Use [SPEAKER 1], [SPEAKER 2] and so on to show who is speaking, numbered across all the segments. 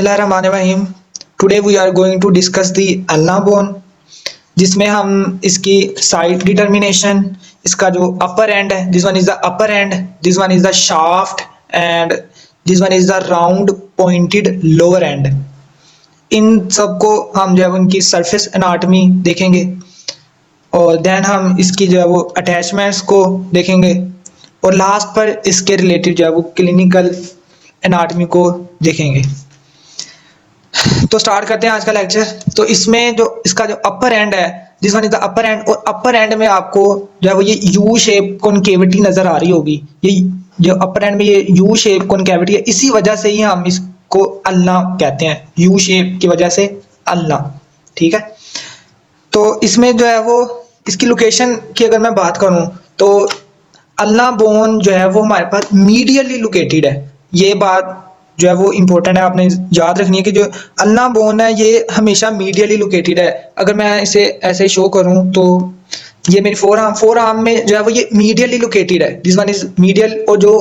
[SPEAKER 1] बिस्मिल्लाहिर्रहमानिर्रहीम। Today we are going to discuss the ulna bone, जिसमें हम इसकी साइड डिटर्मिनेशन, इसका जो अपर एंड है, this one is the upper end, this one is the shaft and this one is the round pointed lower end, इन सबको हम जो है उनकी सरफेस एनाटमी देखेंगे और देन हम इसकी जो है वो अटैचमेंट्स को देखेंगे और लास्ट पर इसके रिलेटेड जो है वो क्लिनिकल एनाटमी को देखेंगे। तो स्टार्ट करते हैं आज का लेक्चर। तो इसमें जो इसका जो अपर एंड है, this one is the upper and, और अपर एंड में आपको जो है वो ये यू शेप कॉनकेविटी नजर आ रही होगी। ये जो अपर एंड में ये यू शेप कॉनकेविटी है, इसी वजह से ही हम इसको अल्ना कहते हैं, यू शेप की वजह से अल्ना। ठीक है, तो इसमें जो है वो इसकी लोकेशन की अगर मैं बात करूं तो अल्ना बोन जो है वो हमारे पास मीडियली लोकेटेड है। ये बात जो है वो इम्पोर्टेंट है, आपने याद रखनी है कि जो अल्ना बोन है ये हमेशा मीडियली लोकेटेड है। अगर मैं इसे ऐसे शो करूं तो ये मेरी फोर आर्म में जो है वो ये मीडियली लोकेटेड है, दिस वन इज मीडियल, और जो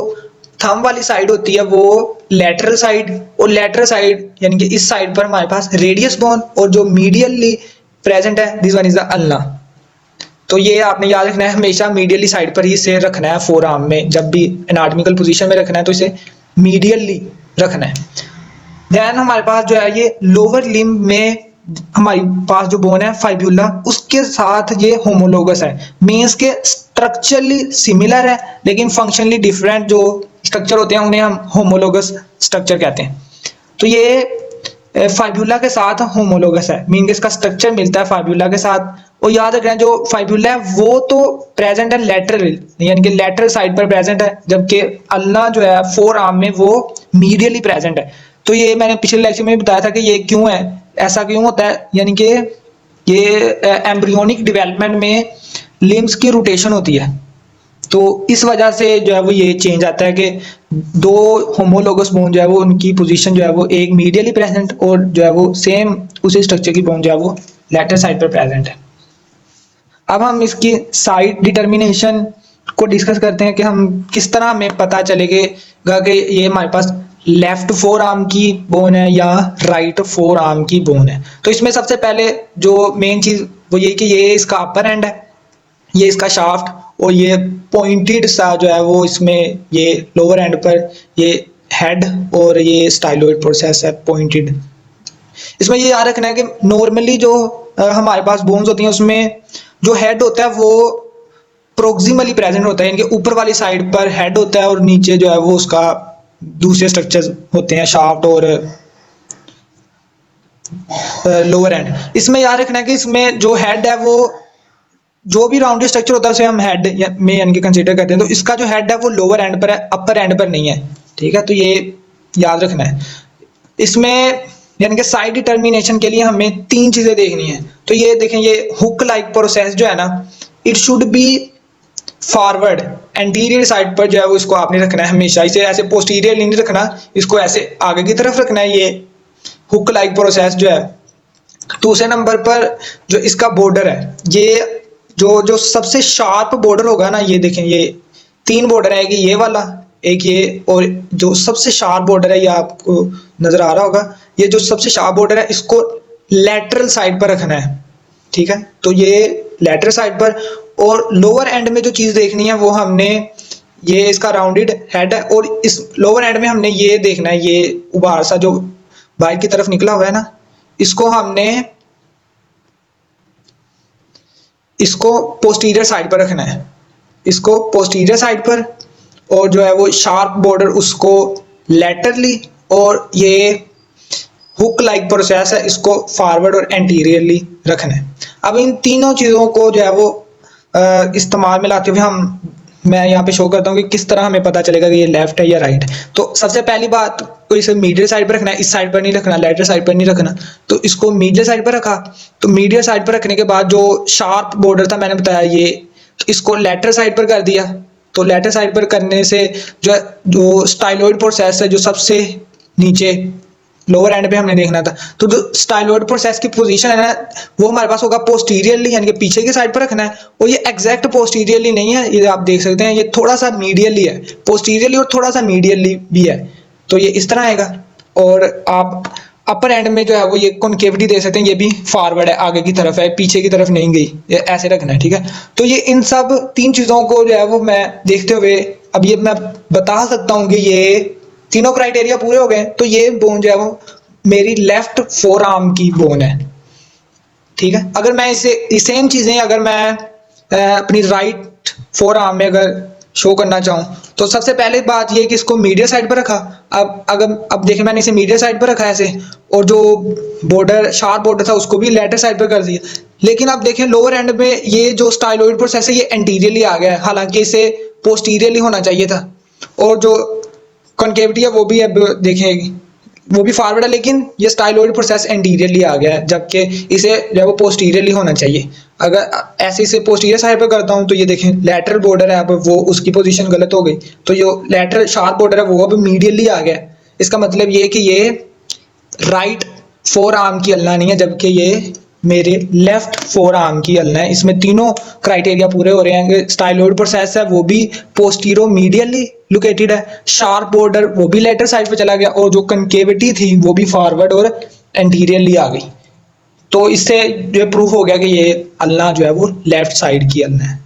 [SPEAKER 1] थंब वाली साइड होती है वो लेटरल साइड, और लेटरल साइड यानी कि इस साइड पर हमारे पास रेडियस बोन, और जो मीडियली प्रेजेंट है this one is the ulna. तो ये आपने याद रखना है, हमेशा मीडियली साइड पर ही इसे रखना है। फोर आर्म में जब भी एनाटॉमिकल पोजीशन में रखना है तो इसे मीडियली रखना है। देन हमारे पास जो है ये लोअर लिम्ब में हमारे पास जो बोन है फाइब्यूला, उसके साथ ये होमोलोगस है। मींस के स्ट्रक्चरली सिमिलर है लेकिन फंक्शनली डिफरेंट जो स्ट्रक्चर होते हैं उन्हें हम होमोलोगस स्ट्रक्चर कहते हैं। तो ये फाइब्यूला के साथ होमोलोगस है, मीन इसका स्ट्रक्चर मिलता है फाइब्यूला के साथ। और याद रखना जो फाइब्यूला है वो तो प्रेजेंट है लेटरल, यानी कि लेटरल साइड पर प्रेजेंट है, जबकि अल्ना जो है फोर आर्म में वो मीडियली प्रेजेंट है। तो ये मैंने पिछले लेक्चर में बताया था कि ये क्यों है, ऐसा क्यों होता है, यानी कि ये एम्ब्रियोनिक डेवलपमेंट में लिम्स की रोटेशन होती है, तो इस वजह से जो है वो ये चेंज आता है कि दो होमोलोगस बोन जो है वो उनकी पोजीशन जो है वो एक मीडियली प्रेजेंट और जो है वो सेम उसी स्ट्रक्चर की बोन जो है वो लेटरल साइड पर प्रेजेंट है। अब हम इसकी साइड डिटर्मिनेशन को डिस्कस करते हैं कि हम किस तरह हमें पता चलेगा कि ये हमारे पास लेफ्ट फोर आर्म की बोन है या राइट फोर आर्म की बोन है। तो इसमें सबसे पहले जो मेन चीज वो ये कि ये इसका अपर एंड है, ये इसका शाफ्ट, और ये पॉइंटेड सा जो है वो इसमें ये लोअर एंड पर ये हेड और ये स्टाइलोइड प्रोसेस है पॉइंटेड। इसमें ये याद रखना है कि नॉर्मली जो हमारे पास बोन्स होती हैं उसमें जो हेड होता है वो प्रोक्सिमली प्रेजेंट होता है, यानी कि ऊपर वाली साइड पर हेड होता है और नीचे जो है वो उसका दूसरे स्ट्रक्चर्स होते हैं, शाफ्ट और लोअर एंड। इसमें याद रखना है कि इसमें जो हेड है वो जो भी राउंडेड स्ट्रक्चर होता है उसे हम हेड में यानी कि कंसीडर करते हैं। तो इसका जो हेड है वो लोअर एंड पर है, अपर एंड पर नहीं है। ठीक है, तो ये याद रखना है। इसमें यानी कि साइड डिटर्मिनेशन के लिए हमें तीन चीजें देखनी है। तो ये देखें, ये हुक लाइक प्रोसेस जो है ना, it should be forward, anterior side पर जो है वो इसको आपने रखना है हमेशा, इसे ऐसे पोस्टीरियर नहीं रखना, इसको ऐसे आगे की तरफ रखना है। ये हुक लाइक प्रोसेस जो है। दूसरे नंबर पर जो इसका बॉर्डर है, ये जो सबसे शार्प बॉर्डर होगा ना, ये देखें ये तीन बॉर्डर है, ये वाला, एक ये, और जो सबसे शार्प बॉर्डर है ये आपको नजर आ रहा होगा, ये जो सबसे शार्प बॉर्डर है इसको लेटरल साइड पर रखना है। ठीक है, तो ये लेटरल साइड पर। और लोअर एंड में जो चीज देखनी है वो हमने, ये इसका राउंडेड हेड है और इस लोअर एंड में हमने ये देखना है, ये उभार सा जो बाहर की तरफ निकला हुआ है ना, इसको पोस्टीरियर साइड पर रखना है, इसको पोस्टीरियर साइड पर, और जो है वो शार्प बॉर्डर उसको लेटरली, और ये हुक लाइक प्रोसेस है इसको फॉरवर्ड और एंटीरियरली रखना है। अब इन तीनों चीजों को जो है वो इस्तेमाल में लाते हुए मैं यहाँ पे शो करता हूँ कि किस तरह हमें पता चलेगा कि ये लेफ्ट है या राइट है। तो सबसे पहली बात तो इसे मीडियल साइड पर रखना है, इस साइड पर नहीं रखना, लेटरल साइड पर नहीं रखना। तो इसको मीडियल साइड पर रखा, तो मीडियल साइड पर रखने के बाद जो शार्प बॉर्डर था मैंने बताया ये, तो इसको लेटरल साइड पर कर दिया। तो लेटरल साइड पर करने से जो स्टाइलोइड प्रोसेस है जो सबसे नीचे लोअर एंड पे हमने देखना था, तो जो स्टाइलोइड प्रोसेस की पोजीशन है ना वो हमारे पास होगा पोस्टीरियरली, यानी कि पीछे की साइड पर रखना है। और ये एग्जैक्ट पोस्टीरियरली नहीं है, ये आप देख सकते हैं, ये थोड़ा सा मीडियली है, पोस्टीरियरली और थोड़ा सा मीडियली भी है। तो ये इस तरह आएगा। और आप अपर एंड में जो है वो ये कॉन्केविटी दे सकते हैं, ये भी फॉरवर्ड है, आगे की तरफ है, पीछे की तरफ नहीं गई, ये ऐसे रखना है, ठीक है। तो ये इन सब 3 चीज़ों को जो है वो मैं देखते हुए अब ये मैं बता सकता हूँ कि ये तीनों क्राइटेरिया पूरे हो गए, तो ये बोन जो है वो मेरी लेफ्ट फोर आर्म की बोन है, ठीक है। अगर मैं इसे सेम चीज़ें अगर मैं अपनी राइट फोर आर्म में अगर शो करना चाहूँ, तो सबसे पहले बात ये कि इसको मीडियल साइड पर रखा। अब देखिए मैंने इसे मीडियल साइड पर रखा है ऐसे, और जो बॉर्डर शार्प बॉर्डर था उसको भी लेटर साइड पर कर दिया। लेकिन अब देखें लोअर एंड में ये जो स्टाइलॉइड प्रोसेस है ये एंटीरियरली आ गया है, हालांकि इसे पोस्टीरियरली होना चाहिए था। और जो कॉन्केविटी है वो भी अब देखें वो भी फॉरवर्ड है, लेकिन ये स्टाइलॉइड प्रोसेस एंटीरियरली आ गया है, जबकि इसे जो है वो पोस्टीरियरली होना चाहिए। अगर ऐसे इसे पोस्टीरियर साइड पर करता हूँ तो ये देखें लेटरल बॉर्डर है, अब वो उसकी पोजीशन गलत हो गई, तो जो लेटरल शार्प बॉर्डर है वो अब मीडियली आ गया। इसका मतलब ये है कि ये राइट फोर आर्म की अल्ना नहीं है, जबकि ये मेरे लेफ्ट फोर आर्म की अल्ना है। इसमें तीनों क्राइटेरिया पूरे हो रहे हैं कि स्टाइलॉइड प्रोसेस है वो भी पोस्टीरो मीडियली लोकेटेड है, शार्प बॉर्डर वो भी लेटर साइड पे चला गया, और जो कनकेविटी थी वो भी फॉरवर्ड और एंटीरियरली आ गई। तो इससे जो प्रूफ हो गया कि ये अल्ना जो है वो लेफ्ट साइड की अल्ना है।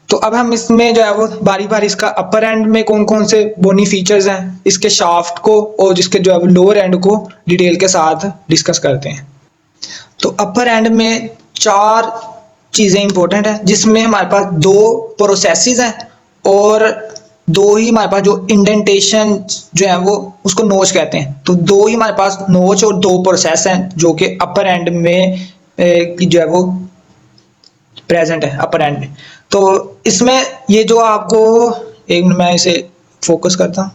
[SPEAKER 1] तो अब हम इसमें जो है वो बारी बारी इसका अपर एंड में कौन कौन से बोनी फीचर्स हैं, इसके शाफ्ट को और जिसके जो है वो लोअर एंड को डिटेल के साथ डिस्कस करते हैं। तो अपर एंड में 4 चीज़ें इंपॉर्टेंट हैं, जिसमें हमारे पास 2 प्रोसेसेस हैं और 2 ही हमारे पास जो इंडेंटेशन जो है वो उसको नोच कहते हैं। तो 2 ही हमारे पास नोच और 2 प्रोसेस हैं जो कि अपर एंड में जो है वो प्रेजेंट है अपर एंड में। तो इसमें ये जो आपको एक मिनट मैं इसे फोकस करता हूँ।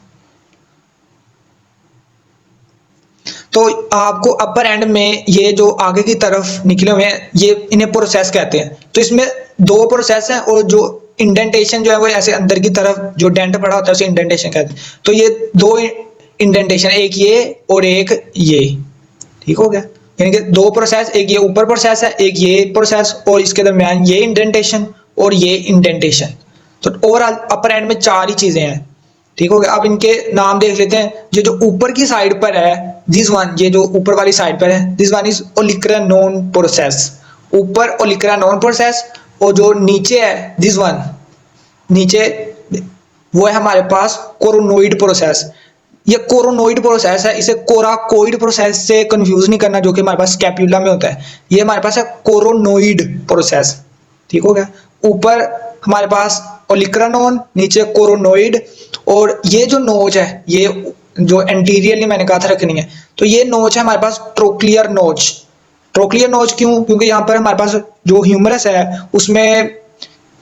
[SPEAKER 1] तो आपको अपर एंड में ये जो आगे की तरफ निकले हुए हैं ये इन्हें प्रोसेस कहते हैं। तो इसमें 2 प्रोसेस हैं और जो इंडेंटेशन जो है वो ऐसे अंदर की तरफ जो डेंट पड़ा होता है उसे इंडेंटेशन कहते हैं। तो ये 2 इंडेंटेशन, एक ये और एक ये, ठीक हो गया। यानी कि 2 प्रोसेस, एक ये ऊपर प्रोसेस है, एक ये प्रोसेस, और इसके दरमियान ये इंडेंटेशन और ये इंडेंटेशन। तो ओवरऑल अपर एंड में 4 ही चीजें हैं, ठीक हो गया। अब इनके नाम देख लेते हैं। ये जो ऊपर की साइड पर है दिस वन, ये जो ऊपर वाली साइड पर है दिस वन इज ओलिक्रानोन प्रोसेस, ऊपर ओलिक्रानोन प्रोसेस। और जो नीचे है दिस वन, नीचे वो है हमारे पास कोरोनोइड प्रोसेस। ये कोरोनोइड प्रोसेस है, इसे कोराकोइड प्रोसेस से कंफ्यूज नहीं करना जो कि हमारे पास स्कैपुला में होता है। ये हमारे पास है कोरोनोइड प्रोसेस, ठीक हो गया। ऊपर हमारे पास ओलिक्रानोन, नीचे कोरोनोइड। और ये जो नोच है ये जो एंटीरियरली मैंने कहा था रखनी है, तो ये नोच है हमारे पास ट्रोक्लियर नोच। ट्रोक्लियर नोच क्यों? क्योंकि यहाँ पर हमारे पास जो ह्यूमरस है उसमें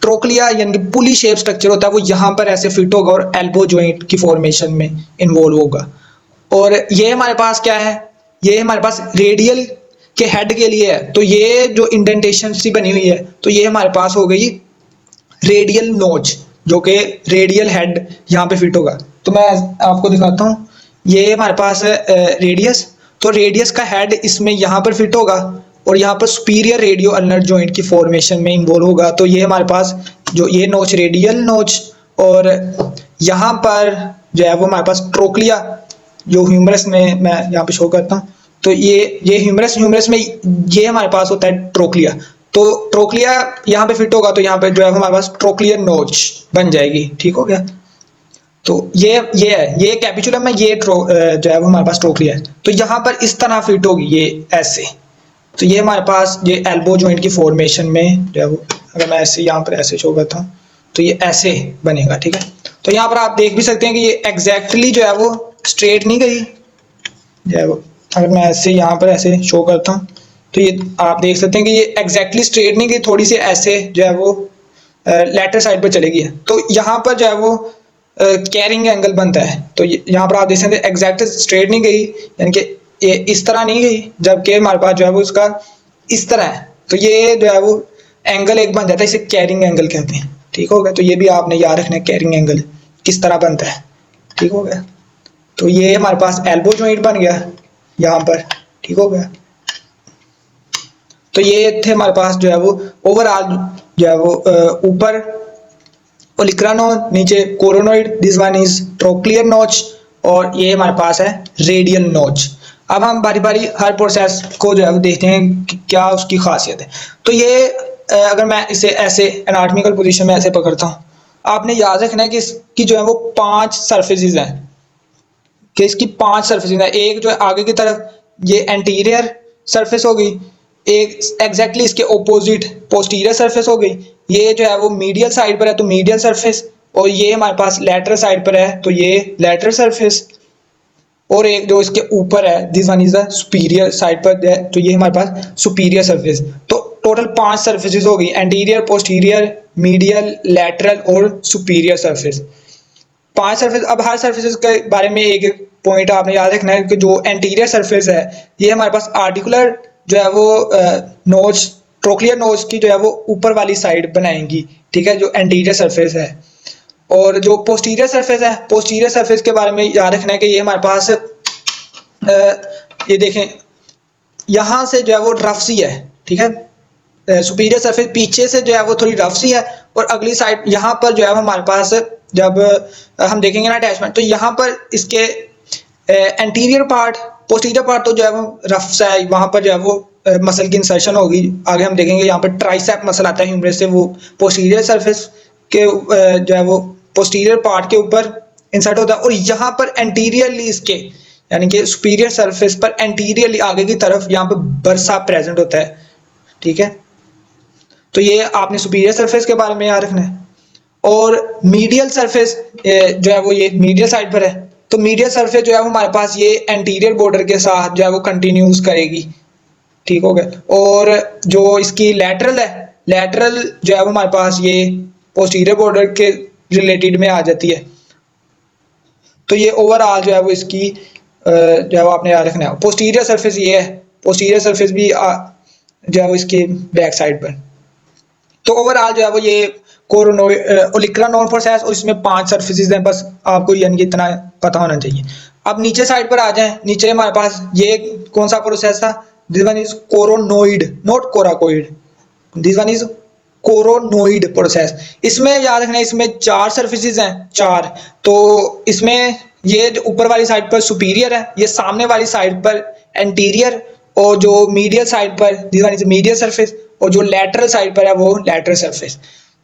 [SPEAKER 1] ट्रोक्लिया यानी कि पुली शेप स्ट्रक्चर होता है, वो यहाँ पर ऐसे फिट होगा और एल्बो जॉइंट की फॉर्मेशन में इन्वॉल्व होगा। और ये हमारे पास क्या है, ये हमारे पास रेडियल के हेड के लिए है। तो ये जो इंडेंटेशन सी बनी हुई है तो ये हमारे पास हो गई रेडियल नोच, जो कि रेडियल हेड यहाँ पे फिट होगा। तो मैं आपको दिखाता हूँ, ये हमारे पास है रेडियस। तो रेडियस का हेड इसमें यहाँ पर फिट होगा और यहाँ पर सुपीरियर रेडियो अल्नर जॉइंट की फॉर्मेशन में इन्वॉल्व होगा। तो ये हमारे पास जो ये नोच रेडियल नोच, और यहाँ पर जो है वो हमारे पास ट्रोक्लिया जो ह्यूमरस में मैं यहाँ पे शो करता हूँ। तो ये ह्यूमरस में ये हमारे पास होता है ट्रोक्लिया। तो ट्रोक्लिया यहाँ पे फिट होगा तो यहाँ पे जो है हमारे पास ट्रोक्लियर नोच बन जाएगी, ठीक हो गया। तो ये है, ये कैपिचुलम है, ये जो है वो हमारे पास ट्रोक्लिया है। तो यहाँ पर इस तरह फिट होगी ये ऐसे। तो ये हमारे पास ये एल्बो जॉइंट की फॉर्मेशन में जो है वो, अगर मैं ऐसे यहाँ पर ऐसे शो करता हूँ तो ये ऐसे बनेगा, ठीक है। तो यहाँ पर आप देख भी सकते हैं कि ये एग्जैक्टली जो है वो स्ट्रेट नहीं गई जो है वो। अगर मैं ऐसे यहाँ पर ऐसे शो करता हूँ तो ये आप देख सकते हैं कि ये एग्जैक्टली स्ट्रेट नहीं गई, थोड़ी सी ऐसे जो है वो लेटर साइड पर चली गई है। तो यहाँ पर जो है वो कैरिंग एंगल बनता है। तो यहाँ पर आप देख सकते हैं एग्जैक्ट स्ट्रेट नहीं गई, यानी कि ये इस तरह नहीं गई, जबकि हमारे पास जो है वो इसका इस तरह है। तो ये जो है वो एंगल एक बन जाता है, इसे कैरिंग एंगल कहते हैं, ठीक हो गया। तो ये भी आपने याद रखना है कैरिंग एंगल किस तरह बनता है, ठीक हो गया। तो ये हमारे पास एल्बो जॉइंट बन गया यहाँ पर, ठीक हो गया। तो ये थे हमारे पास जो है वो ओवरऑल जो है वो ऊपर ओलिक्रानोन, नीचे coronoid, this one is trochlear नोच, और ये हमारे पास है रेडियल नोच। अब हम बारी बारी हर प्रोसेस को जो है वो देखते हैं कि क्या उसकी खासियत है। तो ये अगर मैं इसे ऐसे एनाटॉमिकल पोजीशन में ऐसे पकड़ता हूँ, आपने याद रखना है कि इसकी जो है वो 5 सरफेसेस हैं, कि इसकी 5 सरफेसेस हैं। एक जो है आगे की तरफ ये एंटीरियर सरफेस हो गई, एक एग्जैक्टली इसके ऑपोजिट पोस्टीरियर सरफेस हो गई, ये जो है वो मीडियल साइड पर है तो मीडियल सरफेस, और ये हमारे पास लेटरल साइड पर है तो ये लेटरल सरफेस, और एक जो इसके ऊपर है this one is the superior side पर है तो ये हमारे पास सुपीरियर सरफेस। तो टोटल 5 सरफेसेस हो गई, एंटीरियर, पोस्टीरियर, मीडियल, लेटरल और सुपीरियर सरफेस। 5 सरफेस। अब हर सरफेसेस के बारे में एक एक पॉइंट आपने याद रखना है कि जो एंटीरियर सरफेस है ये हमारे पास आर्टिकुलर जो है वो नोच, ट्रोक्लियर नोच की जो है वो ऊपर वाली साइड बनाएंगी, ठीक है, जो एंटीरियर सरफेस है। और जो पोस्टीरियर सरफेस है, पोस्टीरियर सरफेस के बारे में याद रखना है कि ये हमारे पास ये देखें यहाँ से जो है वो रफ सी है, ठीक है, सुपीरियर सरफेस पीछे से जो है वो थोड़ी रफ सी है, और अगली साइड यहाँ पर जो है हमारे पास जब हम देखेंगे ना अटैचमेंट, तो यहाँ पर इसके एंटीरियर पार्ट, पोस्टीरियर पार्ट तो जो है वो रफ सा है, वहाँ पर जो है वो मसल की इंसर्शन होगी। आगे हम देखेंगे यहाँ पर ट्राइसेप मसल आता है ह्यूमरस से, वो पोस्टीरियर सरफेस के जो है वो पोस्टीरियर पार्ट के ऊपर इंसर्ट होता है, और यहाँ पर एंटीरियरली इसके यानी कि सुपीरियर सरफेस पर एंटीरियरली आगे की तरफ यहाँ पर बर्सा प्रेजेंट होता है, ठीक है। तो ये आपने सुपीरियर सरफेस के बारे में याद रखना है। और मीडियल सरफेस जो है वो ये मीडियल साइड पर है, तो मीडियल सरफेस जो है वो हमारे पास ये एंटीरियर बॉर्डर के साथ जो है वो कंटिन्यूस करेगी, ठीक हो गया। और जो इसकी लेटरल है, लेटरल जो है वो हमारे पास ये पोस्टीरियर बॉर्डर के रिलेटेड में आ जाती है। तो ये ओवरऑल जो है वो इसकी जो है वो आपने याद रखना है। पोस्टीरियर सरफेस ये है, पोस्टीरियर सरफेस भी जो है वो इसके बैक साइड पर। तो ओवरऑल जो है वो ये ओलिक्रा नोन प्रोसेस, और इसमें 5 सरफेसेस हैं, बस आपको यानी कि इतना पता होना चाहिए। अब नीचे साइड पर आ जाएं, नीचे हमारे पास ये कौन सा प्रोसेस था, this one is coronoid, not coracoid, this one is coronoid process. इसमें याद रखना है इसमें 4 सरफेसेस हैं, 4। तो इसमें ये जो ऊपर वाली साइड पर सुपीरियर है, ये सामने वाली साइड पर एंटीरियर, और जो मीडियल साइड पर this one is medial surface, और जो लेटरल साइड पर है वो लेटरल सरफेस।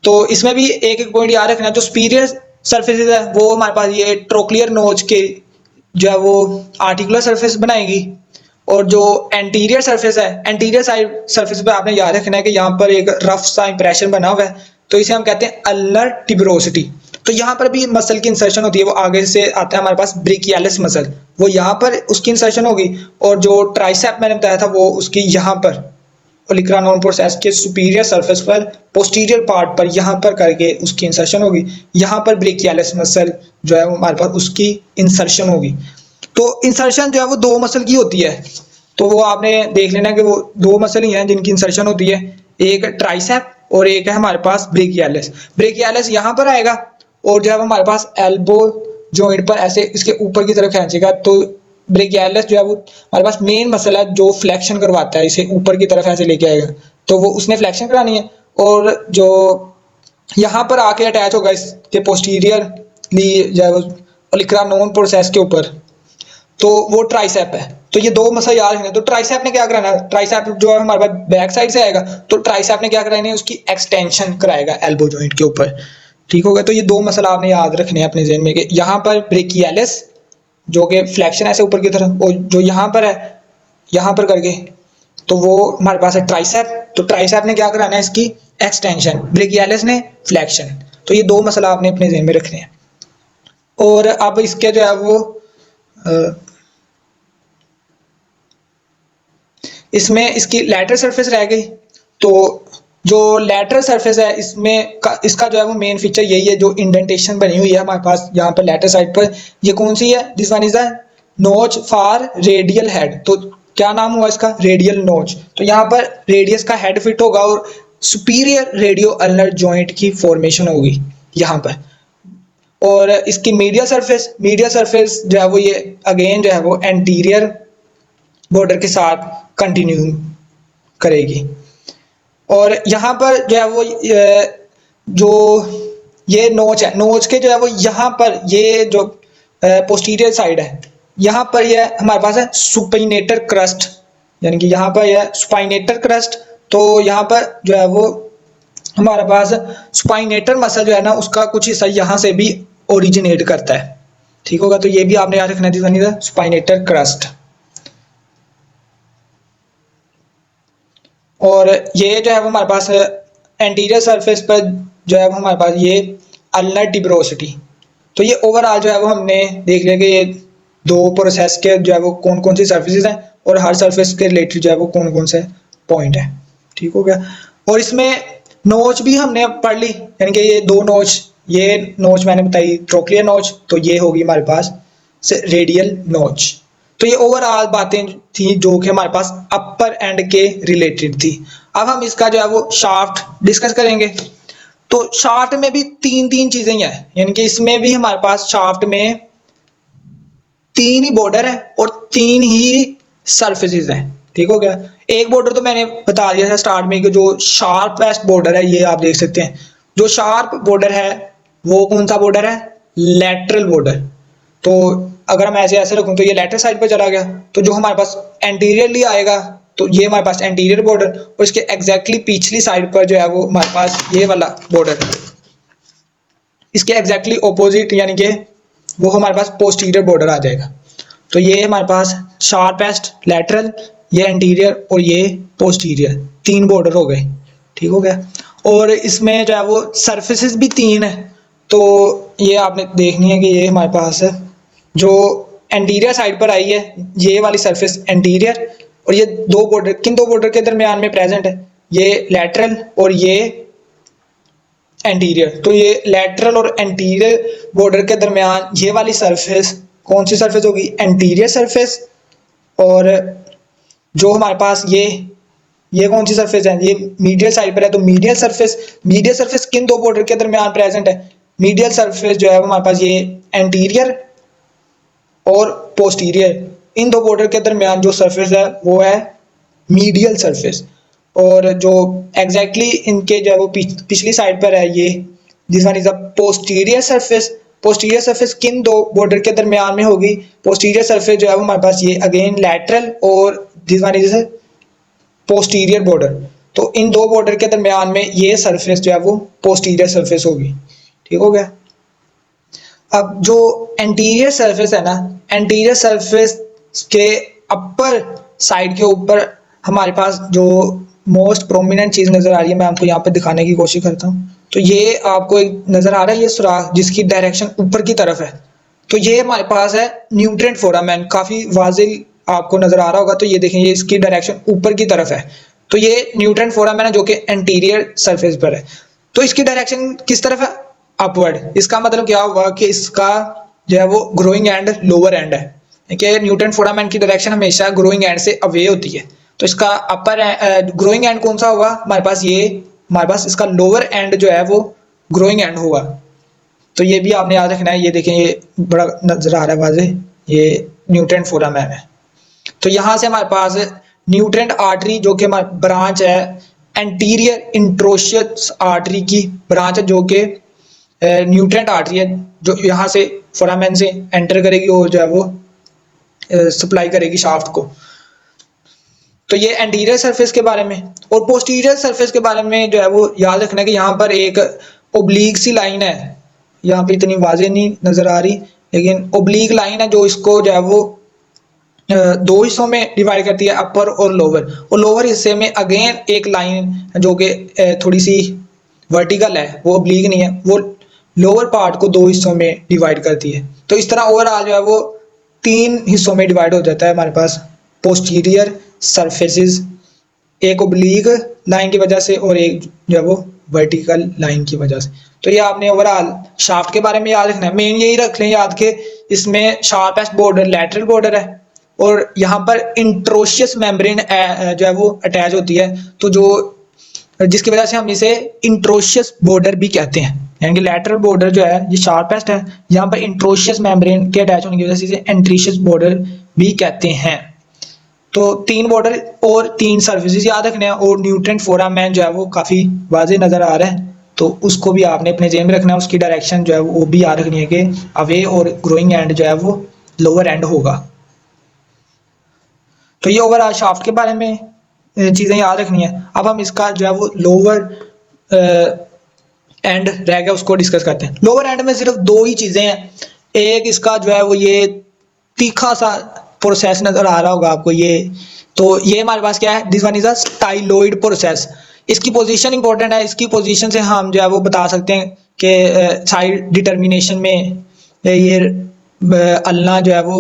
[SPEAKER 1] तो इसमें भी एक एक पॉइंट याद रखना, जो सुपीरियर सरफेसेस है वो हमारे पास ये ट्रोक्लियर नोच के जो है वो आर्टिकुलर सरफेस बनाएगी, और जो एंटीरियर सरफेस है, एंटीरियर साइड सरफेस पे आपने याद रखना है कि यहाँ पर एक रफ सा इंप्रेशन बना हुआ है, तो इसे हम कहते हैं अल्नर ट्यूबरोसिटी। तो यहाँ पर भी मसल की इंसर्शन होती है, वो आगे से आता है हमारे पास ब्रेकियालिस मसल, वो यहाँ पर उसकी इंसर्शन होगी, और जो ट्राइसेप मैंने बताया था वो उसकी यहाँ पर ओलिक्रा नोन प्रोसेस के सुपीरियर सरफेस पर पोस्टीरियर पार्ट पर यहाँ पर करके उसकी इंसर्शन होगी, यहाँ पर ब्रेकियालिस मसल जो है वो हमारे पास उसकी इंसर्शन होगी। तो इंसर्शन जो है वो 2 मसल की होती है, तो वो आपने देख लेना कि वो 2 मसल ही हैं जिनकी इंसर्शन होती है, एक ट्राइसेप और एक है हमारे पास ब्रेकियालिस। ब्रेकियालिस यहाँ पर आएगा, और जो है हमारे पास एल्बो जॉइंट पर ऐसे इसके ऊपर की तरफ खींचेगा, तो ब्रेकियालिस जो है वो हमारे पास मेन मसल है जो फ्लेक्शन करवाता है, इसे ऊपर की तरफ ऐसे लेके आएगा, तो वो उसने फ्लेक्शन करानी है। और जो यहाँ पर आके अटैच होगा इसके पोस्टीरियरली जो है वो ओलिक्रा नोन प्रोसेस के ऊपर, तो वो ट्राइसेप है। तो ये 2 मसल याद रखना। तो ट्राइसेप ने क्या कराना है, ट्राइसेप जो है हमारे पास बैक साइड से आएगा, तो ट्राइसेप ने क्या करानी है, उसकी एक्सटेंशन कराएगा एल्बो जॉइंट के ऊपर, ठीक हो गया। तो ये 2 मसल आपने याद रखने हैं अपने ज़हन में कि यहाँ पर ब्रेकियालिस जो कि फ्लेक्शन ऐसे ऊपर की तरफ, और जो यहाँ पर है यहाँ पर करके, तो वो हमारे पास है ट्राइसेप। तो ट्राइसेप ने क्या कराना है, इसकी एक्सटेंशन, ब्रेकियालिस ने फ्लेक्शन। तो ये 2 मसल आपने अपने ज़हन में रखने हैं। और अब इसके जो है वो इसमें इसकी लैटरल सरफेस रह गई। तो जो लैटरल सरफेस है इसमें इसका जो है वो मेन फीचर यही है, जो इंडेंटेशन बनी हुई है हमारे पास यहाँ पर लैटरल साइड पर, ये कौन सी है, दिस वन इज द नोच फॉर रेडियल हेड। तो क्या नाम हुआ इसका, रेडियल नोच। तो यहाँ पर रेडियस का हेड फिट होगा और सुपीरियर रेडियो अल्नर जॉइंट की फॉर्मेशन होगी यहाँ पर। और इसकी मीडियल सरफेस जो है वो ये अगेन जो है वो एंटीरियर बॉर्डर के साथ कंटिन्यू करेगी। और यहाँ पर जो है वो जो ये नोच है, नोच के जो है वो यहाँ पर ये जो पोस्टीरियर साइड है, यहाँ पर यह हमारे पास है सुपाइनेटर क्रस्ट, यानी कि यहाँ पर यह सुपाइनेटर क्रस्ट। तो यहाँ पर जो है वो हमारे पास सुपाइनेटर मसल जो है ना उसका कुछ हिस्सा यहाँ से भी ओरिजिनेट करता है, ठीक होगा। तो ये भी आपने याद रखना है, सुपाइनेटर क्रस्ट। और ये जो है वो हमारे पास एंटीरियर सरफेस पर जो है वो हमारे पास ये अल्नर ट्यूबरोसिटी। तो ये ओवरऑल जो है वो हमने देख लिया कि ये दो प्रोसेस के जो है वो कौन कौन सी सर्फेसिस हैं और हर सरफेस के रिलेटेड जो है वो कौन कौन से पॉइंट है, ठीक हो गया। और इसमें नोच भी हमने पढ़ ली, यानी कि ये दो नोच, ये नोच मैंने बताई ट्रोक्लियर नोच, तो ये होगी हमारे पास रेडियल नोच। तो ये ओवरऑल बातें थी जो कि हमारे पास अपर एंड के रिलेटेड थी। अब हम इसका जो है वो शाफ्ट डिस्कस करेंगे। तो शाफ्ट में भी तीन चीजें ही हैं, यानी कि इसमें भी हमारे पास शाफ्ट में 3 ही बॉर्डर है और 3 ही सरफेसेस हैं, ठीक हो गया। एक बॉर्डर तो मैंने बता दिया था स्टार्ट में कि जो शार्पेस्ट बॉर्डर है, ये आप देख सकते हैं। जो शार्प बॉर्डर है वो कौन सा बॉर्डर है? Lateral border. तो अगर हम ऐसे ऐसे रखूं तो ये लेटरल साइड पर चला गया, तो जो हमारे पास एंटीरियरली आएगा तो ये हमारे पास एंटीरियर बॉर्डर, और इसके एग्जैक्टली पिछली साइड पर जो है वो हमारे पास ये वाला बॉर्डर, इसके एग्जैक्टली ऑपोजिट यानी कि वो हमारे पास पोस्टीरियर बॉर्डर आ जाएगा। तो ये हमारे पास शार्पेस्ट लैटरल, ये एंटीरियर और ये पोस्टीरियर, 3 बॉर्डर हो गए, ठीक हो गया। और इसमें जो है वो सरफेसेस भी 3 है। तो ये आपने देखनी है कि ये हमारे पास है जो एंटीरियर साइड पर आई है, ये वाली सरफेस एंटीरियर, और ये दो बॉर्डर किन दो बॉर्डर के दरमियान में प्रेजेंट है? ये लैटरल और ये एंटीरियर। तो ये लैटरल और एंटीरियर बॉर्डर के दरमियान ये वाली सरफेस कौन सी सरफेस होगी? Anterior surface. और जो हमारे पास ये कौन सी सरफेस है? ये मीडियल साइड पर है, तो मीडियल सरफेस किन दो बॉर्डर के दरमियान प्रेजेंट है? मीडियल सरफेस जो है हमारे पास ये एंटीरियर और पोस्टीरियर, इन दो बॉर्डर के दरमियान जो सरफेस है वो है मीडियल सरफेस। और जो एग्जैक्टली इनके जो है वो पिछली साइड पर है, ये this one is a posterior surface. Posterior surface किन दो बॉर्डर के दरमियान में होगी? पोस्टीरियर सरफेस जो है वो हमारे पास ये अगेन लैटरल और this one is posterior border. तो इन दो बॉर्डर के दरमियान में ये सरफेस जो है वो पोस्टीरियर सरफेस होगी, ठीक हो गया। अब जो एंटीरियर सरफेस है ना, एंटीरियर सरफेस के अपर साइड के ऊपर हमारे पास जो मोस्ट प्रोमिनेंट चीज नजर आ रही है, मैं आपको यहाँ पे दिखाने की कोशिश करता हूँ। तो ये आपको एक नजर आ रहा है, ये सुराख जिसकी डायरेक्शन ऊपर की तरफ है, तो ये हमारे पास है न्यूट्रिएंट फोरामेन, काफी वाजिल आपको नजर आ रहा होगा। तो ये देखें, ये इसकी डायरेक्शन ऊपर की तरफ है, तो ये न्यूट्रिएंट फोरामेन है जो कि एंटीरियर सरफेस पर है। तो इसकी डायरेक्शन किस तरफ है? अपवर्ड। इसका मतलब क्या हुआ कि इसका जो है वो ग्रोइंग एंड लोअर एंड है, कि न्यूट्रिएंट फोरामेन की डायरेक्शन हमेशा ग्रोइंग एंड से अवे होती है। तो इसका अपर ग्रोइंग एंड कौन सा होगा? हमारे पास इसका लोअर एंड जो है वो ग्रोइंग एंड होगा। तो ये भी आपने याद रखना है। ये देखें, ये बड़ा नजर आ रहा है वाजे, ये न्यूट्रिएंट फोरामेन है। तो यहाँ से हमारे पास न्यूट्रिएंट आर्टरी जो कि हमारी ब्रांच है, एंटीरियर इंट्रोशियस आर्टरी की ब्रांच है, जो कि न्यूट्रिएंट आर्टरी है, जो यहाँ से फोरामेन से एंटर करेगी और जो है वो सप्लाई करेगी शाफ्ट को। तो ये एंटीरियर सरफेस के बारे में। और पोस्टीरियर सरफेस के बारे में जो है वो याद रखना है कि यहाँ पर एक ओब्लीक सी लाइन है, यहाँ पे इतनी वाज़ेह नहीं नजर आ रही, लेकिन ओब्लीक लाइन है जो इसको जो है वो 2 हिस्सों में डिवाइड करती है, अपर और लोअर। और लोअर हिस्से में अगेन एक लाइन जो कि थोड़ी सी वर्टिकल है, वो ओब्लीक नहीं है, वो लोअर पार्ट को 2 हिस्सों में डिवाइड करती है। तो इस तरह ओवरऑल जो है वो 3 हिस्सों में डिवाइड हो जाता है हमारे पास पोस्टीरियर सरफेसेस, एक ओब्लीक लाइन की वजह से और एक जो है वो वर्टिकल लाइन की वजह से। तो ये आपने ओवरऑल शाफ्ट के बारे में याद रखना है। मेन यही रख लें याद के इसमें शार्पेस्ट बॉर्डर लैटरल बॉर्डर है और यहाँ पर इंट्रोशियस मेम्ब्रेन जो है वो अटैच होती है, तो जो जिसकी वजह से हम इसे इंट्रोशियस बॉर्डर भी कहते हैं। यानी कि लैटरल बॉर्डर जो है ये शार्पेस्ट है, यहाँ पर इंट्रोशियस मेम्ब्रेन के अटैच होने की वजह से इसे एंट्रीशियस बॉर्डर भी कहते हैं। तो 3 बॉर्डर और 3 सर्फेसेस याद रखने हैं। और न्यूट्रिएंट फोरामेन जो है वो काफी वाज़ेह नजर आ रहा है, तो उसको भी आपने अपने जेब में रखना है। उसकी डायरेक्शन जो है वो भी याद रखनी है कि अवे और ग्रोइंग एंड जो है वो लोअर एंड होगा। तो ये ओवरऑल शाफ्ट के बारे में चीज़ें याद रखनी है। अब हम इसका जो है वो लोअर एंड रह गया, उसको डिस्कस करते हैं। लोअर एंड में सिर्फ दो ही चीज़ें हैं। एक इसका जो है वो ये तीखा सा प्रोसेस नज़र आ रहा होगा आपको, ये तो ये हमारे पास क्या है, this one is a styloid process. इसकी पोजीशन इंपॉर्टेंट है, इसकी पोजीशन से हम जो है वो बता सकते हैं कि साइड डिटर्मिनेशन में ये अल्लाह जो है वो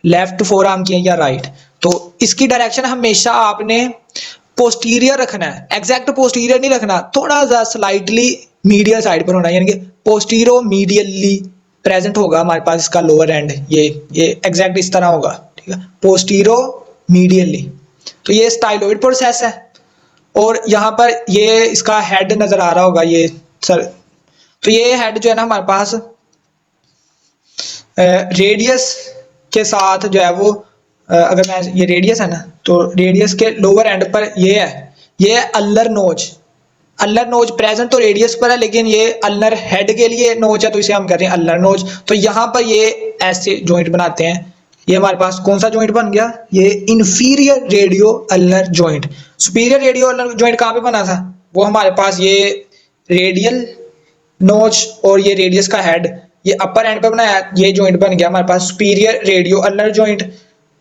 [SPEAKER 1] लेफ्ट फोर आर्म की है या राइट। तो इसकी डायरेक्शन हमेशा आपने पोस्टीरियर रखना है, एग्जैक्ट पोस्टीरियर नहीं रखना, थोड़ा सा स्लाइटली मीडियल साइड पर होना है, यानी कि पोस्टीरो मीडियली प्रेजेंट होगा हमारे पास इसका लोअर एंड, ये एग्जैक्ट इस तरह होगा, ठीक है, पोस्टीरो मीडियली। तो ये स्टाइलोइड प्रोसेस है। और यहाँ पर ये इसका हेड नजर आ रहा होगा, ये सर, तो ये हेड जो है ना हमारे पास रेडियस के साथ जो है वो अगर मैं ये रेडियस है ना, तो रेडियस के लोअर एंड पर ये है, ये अल्लर नोच। अल्लर नोच प्रेजेंट तो रेडियस पर है, लेकिन ये अल्लर हेड के लिए नोच है, तो इसे हम कहते हैं अल्लर नोच। तो यहाँ पर ये ऐसे जॉइंट बनाते हैं। ये हमारे पास कौन सा जॉइंट बन गया, ये इंफीरियर रेडियो अल्लर जॉइंट। सुपीरियर रेडियो अल्लर जॉइंट कहाँ पे बना था, वो हमारे पास ये रेडियल नोच और ये रेडियस का हेड, ये अपर एंड पे बनाया, ये जॉइंट बन गया हमारे पास सुपीरियर रेडियो अल्नर जॉइंट।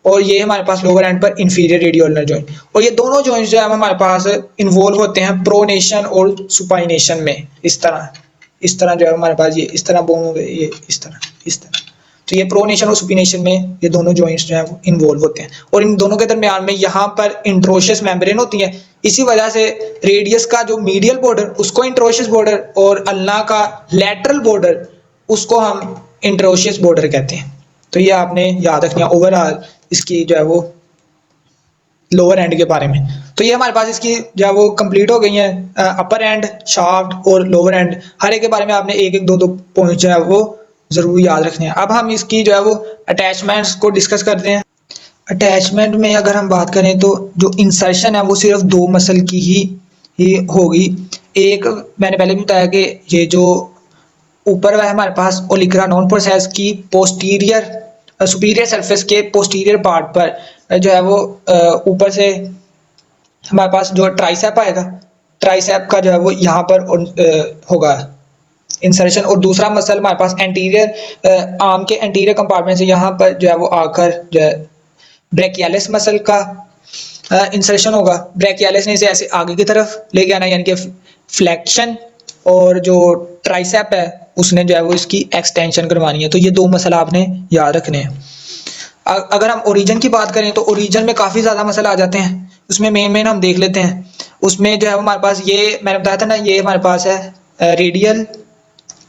[SPEAKER 1] और ये हमारे पास लोअर एंड पर इंफीरियर रेडियो अल्नर जॉइंट। और ये दोनों जॉइंट्स जो है हमारे पास इन्वॉल्व होते हैं प्रोनेशन और सुपाइनेशन में। इस तरह जो है हमारे पास ये इस तरह बोन हो गए, ये इस तरह। तो ये प्रोनेशन और सुपिनेशन में ये दोनों जॉइंट्स जो है वो इन्वॉल्व होते हैं। और इन दोनों के दरमियान में यहाँ पर इंट्रोशियस मेम्ब्रेन होती है। इसी वजह से रेडियस का जो मीडियल बॉर्डर उसको इंट्रोशियस बॉर्डर, और अल्ना का लैटरल बॉर्डर उसको हम इंट्रोशियस बॉर्डर कहते हैं। तो ये आपने याद रखना ओवरऑल इसकी जो है वो लोअर एंड के बारे में। तो ये हमारे पास इसकी जो है वो कंप्लीट हो गई है, अपर एंड, शाफ्ट और लोअर एंड। हर एक के बारे में आपने एक एक दो पॉइंट जो है वो जरूर याद रखने हैं। अब हम इसकी जो है वो अटैचमेंट्स को डिस्कस करते हैं। अटैचमेंट में अगर हम बात करें तो जो इंसर्शन है वो सिर्फ दो मसल की ही होगी। एक मैंने पहले भी बताया कि ये जो ऊपर है हमारे पास ओलिक्रानोन प्रोसेस की पोस्टीरियर सुपीरियर सरफेस के पोस्टीरियर पार्ट पर जो है वो ऊपर से हमारे पास जो ट्राइसेप आएगा, ट्राइसेप का जो है वो यहाँ पर होगा इंसर्शन। और दूसरा मसल हमारे पास एंटीरियर आर्म के एंटीरियर कंपार्टमेंट से यहाँ पर जो है वो आकर जो है ब्रेकियालिस मसल का इंसर्शन होगा। ब्रेकियालिस ने इसे ऐसे आगे की तरफ लेके आना, यानी कि फ्लेक्शन, और जो ट्राइसेप है उसने जो है वो इसकी एक्सटेंशन करवानी है। तो ये दो मसल आपने याद रखने हैं। अगर हम ओरिजिन की बात करें तो ओरिजिन में काफ़ी ज़्यादा मसल आ जाते हैं। उसमें मेन हम देख लेते हैं। उसमें जो है हमारे पास ये मैंने बताया था ना, ये हमारे पास है रेडियल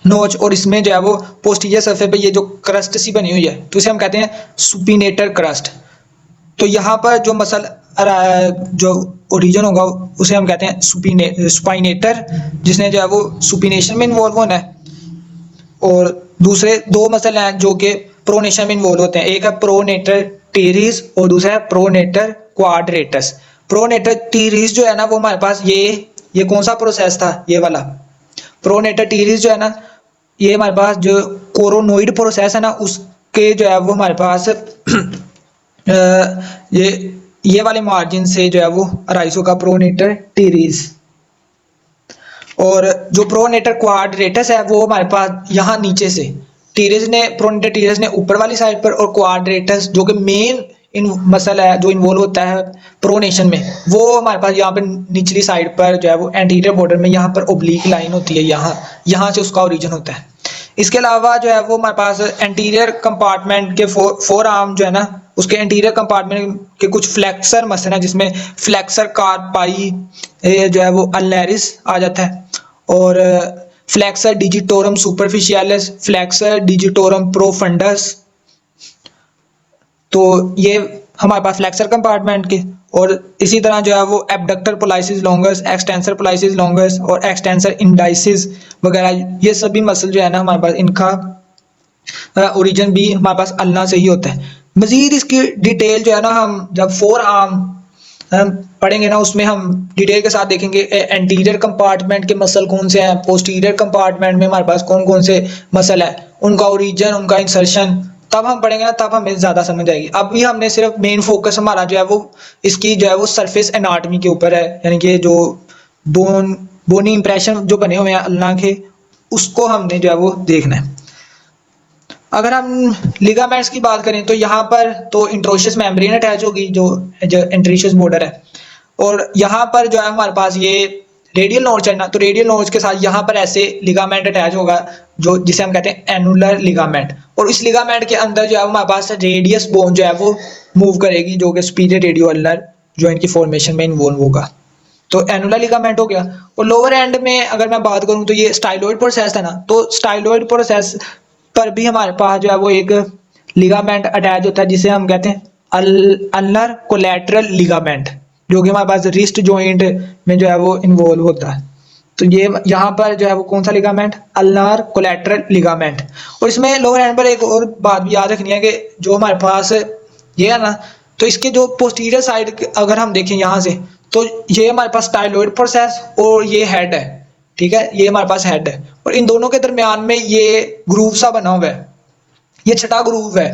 [SPEAKER 1] नोच, और इसमें जो है वो पोस्टीरियर सरफेस पे ये जो क्रस्ट सी बनी हुई है तो इसे हम कहते हैं सुपिनेटर क्रस्ट। तो यहाँ पर जो मसल जो ओरिजिन होगा उसे हम कहते हैं सुपाइनेटर, जिसने जो है वो सुपिनेशन में इन्वॉल्व होना है। और दूसरे दो मसल हैं जो कि प्रोनेशन में इन्वॉल्व होते हैं। एक है प्रोनेटर टीरिस और दूसरा है प्रोनेटर क्वाड्रेटस। प्रोनेटर टीरिस जो है ना वो हमारे पास ये कौन सा प्रोसेस था, ये वाला प्रोनेटर टीरिस जो है ना, ये हमारे पास जो कोरोनोइड प्रोसेस है ना उसके जो है वो हमारे पास ये वाले मार्जिन से जो है वो अराइज होगा प्रोनेटर टीरिस। और जो प्रोनेटर क्वाड्रेटस है वो हमारे पास यहाँ नीचे से प्रोनेटर टीरिस ने ऊपर वाली साइड पर, और क्वाड्रेटस जो कि मेन मसल है जो इन्वॉल्व होता है प्रोनेशन में, वो हमारे पास यहाँ पर निचली साइड पर जो है वो एंटीरियर बॉर्डर में यहाँ पर ओब्लिक लाइन होती है, यहाँ से उसका ओरिजिन होता है। इसके अलावा जो है वो हमारे पास एंटीरियर कंपार्टमेंट के फोर आर्म जो है ना उसके एंटीरियर कंपार्टमेंट के कुछ फ्लेक्सर मसल हैं, जिसमें फ्लेक्सर कार्पाई जो है वो अल्नरिस आ जाता है, और flexor digitorum superficialis, flexor digitorum profundis. तो ये हमारे पास फ्लेक्सर कंपार्टमेंट के, और इसी तरह जो है वो abductor pollicis longus, extensor pollicis longus और एक्सटेंसर इंडाइसिस वगैरह, ये सभी मसल जो है ना हमारे पास इनका ओरिजिन भी हमारे पास अल्ना से ही होता है। मजीद इसकी डिटेल जो है ना हम जब फोर आर्म पढ़ेंगे ना उसमें हम डिटेल के साथ देखेंगे एंटीरियर कंपार्टमेंट के मसल कौन से हैं, पोस्टीरियर कंपार्टमेंट में हमारे पास कौन कौन से मसल है, उनका ओरिजिन, उनका इंसर्शन, तब हम पढ़ेंगे ना, तब हमें ज़्यादा समझ आएगी। अभी हमने सिर्फ मेन फोकस हमारा जो है वो इसकी जो है वो सरफेस एनाटॉमी के ऊपर है, यानी कि जो बोनी इंप्रेशन जो बने हुए हैं अल्लाह के, उसको हमने जो है वो देखना है। अगर हम लिगामेंट्स की बात करें तो यहाँ पर तो इंट्रोशियस मेम्ब्रेन अटैच होगी, जो एंट्रीशियस बॉर्डर है, और यहाँ पर जो है हमारे पास ये रेडियल नोच है ना, तो रेडियल नोच के साथ यहाँ पर ऐसे लिगामेंट अटैच होगा, जो जिसे हम कहते हैं एनुलर लिगामेंट। और इस लिगामेंट के अंदर जो है हमारे पास रेडियस बोन जो है वो मूव करेगी, जो कि सुपीरियर रेडियो अल्नर जॉइंट की फॉर्मेशन में इन्वॉल्व होगा। तो एनुलर लिगामेंट हो गया। और लोअर एंड में अगर मैं बात करूं तो ये स्टाइलॉइड प्रोसेस है ना, तो स्टाइलॉइड प्रोसेस पर भी हमारे पास जो है वो एक लिगामेंट अटैच होता है, जिसे हम कहते हैं अल्नर कोलैटरल लिगामेंट, जो कि हमारे पास रिस्ट जॉइंट में जो है वो इन्वॉल्व होता है। तो ये यहाँ पर जो है वो कौन सा लिगामेंट, अल्नार कोलैटरल लिगामेंट। और इसमें लोअर एंड पर एक और बात भी याद रखनी है कि जो हमारे पास ये है ना, तो इसके जो पोस्टीरियर साइड अगर हम देखें यहाँ से, तो ये हमारे पास स्टाइलॉइड प्रोसेस और ये हेड है, ठीक है, ये हमारे पास हेड है, और इन दोनों के दरमियान में ये ग्रूव सा बना हुआ है, ये छठा ग्रूव है।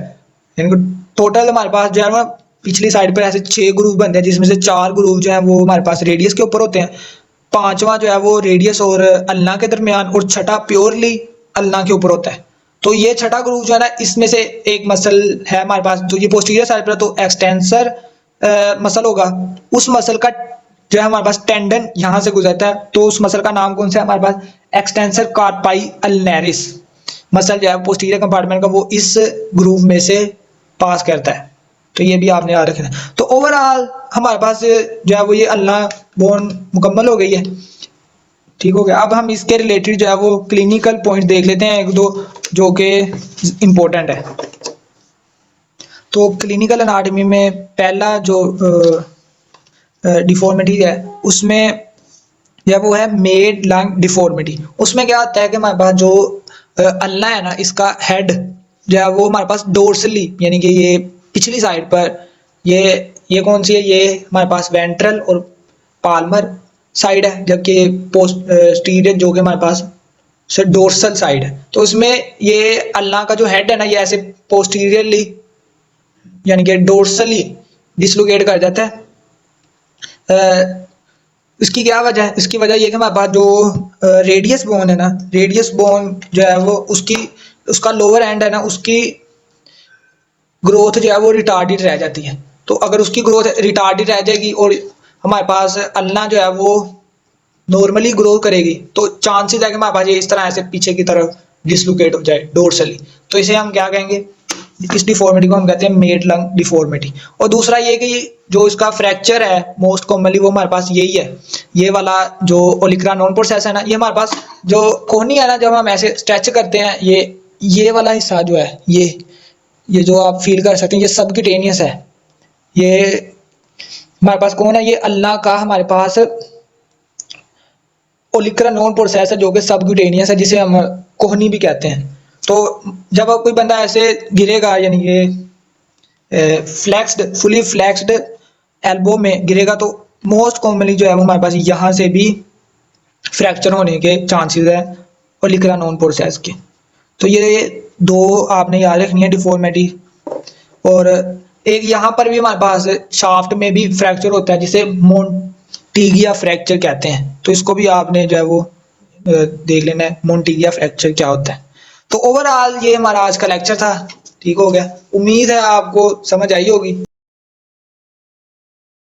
[SPEAKER 1] यानी टोटल हमारे पास जो है ना पिछली साइड पर ऐसे 6 ग्रूव बनते हैं, जिसमें से 4 ग्रूव जो है वो हमारे पास रेडियस के ऊपर होते हैं, 5वां जो है वो रेडियस और अल्ना के दरमियान, और छठा प्योरली अल्ना के ऊपर होता है। तो ये छठा ग्रूव जो है ना, इसमें से एक मसल है हमारे पास, तो ये पोस्टीरियर साइड पर तो एक्सटेंसर मसल होगा, उस मसल का जो है हमारे पास टेंडन यहाँ से गुजरता है, तो उस मसल का नाम कौन सा है हमारे पास, एक्सटेंसर कार्पाई अल्नैरिस मसल जो है पोस्टीरियर कंपार्टमेंट का, वो इस ग्रूव में से पास करता है। तो ये भी आपने याद रखना है। तो ओवरऑल हमारे पास जो है वो ये अल्नाह बोन मुकम्मल हो गई है, ठीक हो गया। अब हम इसके रिलेटेड जो है वो क्लिनिकल पॉइंट देख लेते हैं एक दो, जो कि इम्पोर्टेंट है। तो क्लिनिकल एनाटॉमी में पहला जो डिफॉर्मिटी है उसमें या वो है मेड लंग डिफॉर्मिटी। उसमें क्या होता है कि हमारे पास जो अल्ना है ना, इसका हेड जो है वो हमारे पास डोर्सली, यानी कि ये पिछली साइड पर, ये कौन सी है, ये हमारे पास वेंट्रल और पाल्मर साइड है, जबकि पोस्टीरियर जो कि हमारे पास से डोर्सल साइड है। तो उसमें ये अल्ना का जो हेड है ना, ये ऐसे पोस्टीरियरली यानी कि डोर्सली डिसलोकेट कर जाता है। इसकी क्या वजह है, इसकी वजह ये कि हमारे पास जो रेडियस बोन है ना, रेडियस बोन जो है वो उसका लोअर एंड है ना, उसकी ग्रोथ जो है वो रिटार्डेड रह जाती है। तो अगर उसकी ग्रोथ रिटार्डेड रह जाएगी और हमारे पास अल्ना जो है वो नॉर्मली ग्रो करेगी, तो चांसेस है कि हमारे पास ये इस तरह ऐसे पीछे की तरफ डिसलोकेट हो जाए डोर्सली। तो इसे हम क्या कहेंगे, इस डिफॉर्मिटी को हम कहते हैं मेड लंग डिफॉर्मिटी। और दूसरा ये कि जो इसका फ्रैक्चर है मोस्ट कॉमनली वो हमारे पास यही है, ये वाला जो ओलिक्रा नॉन प्रोसेस है ना, ये हमारे पास जो कोहनी है ना, जब हम ऐसे स्ट्रेच करते हैं, ये वाला हिस्सा जो है, ये जो आप फील कर सकते हैं, ये सबक्यूटेनियस है। ये हमारे पास कौन है, ये अल्लाह का हमारे पास ओलिक्रा नॉन प्रोसेस है, जो कि सबक्यूटेनियस है, जिसे हम कोहनी भी कहते हैं। तो जब कोई बंदा ऐसे गिरेगा, यानी कि फ्लैक्स्ड, फुली फ्लैक्स्ड एल्बो में गिरेगा, तो मोस्ट कॉमनली जो है वो हमारे पास यहाँ से भी फ्रैक्चर होने के चांसेस है ओलिक्रा नॉन प्रोसेस के। तो ये दो आपने याद रखनी है डिफॉर्मिटी। और एक यहाँ पर भी हमारे पास शाफ्ट में भी फ्रैक्चर होता है, जिसे मोंटिगिया फ्रैक्चर कहते हैं। तो इसको भी आपने जो है वो देख लेना है, मोंटिगिया फ्रैक्चर क्या होता है। तो ओवरऑल ये हमारा आज का लेक्चर था, ठीक हो गया। उम्मीद है आपको समझ आई होगी।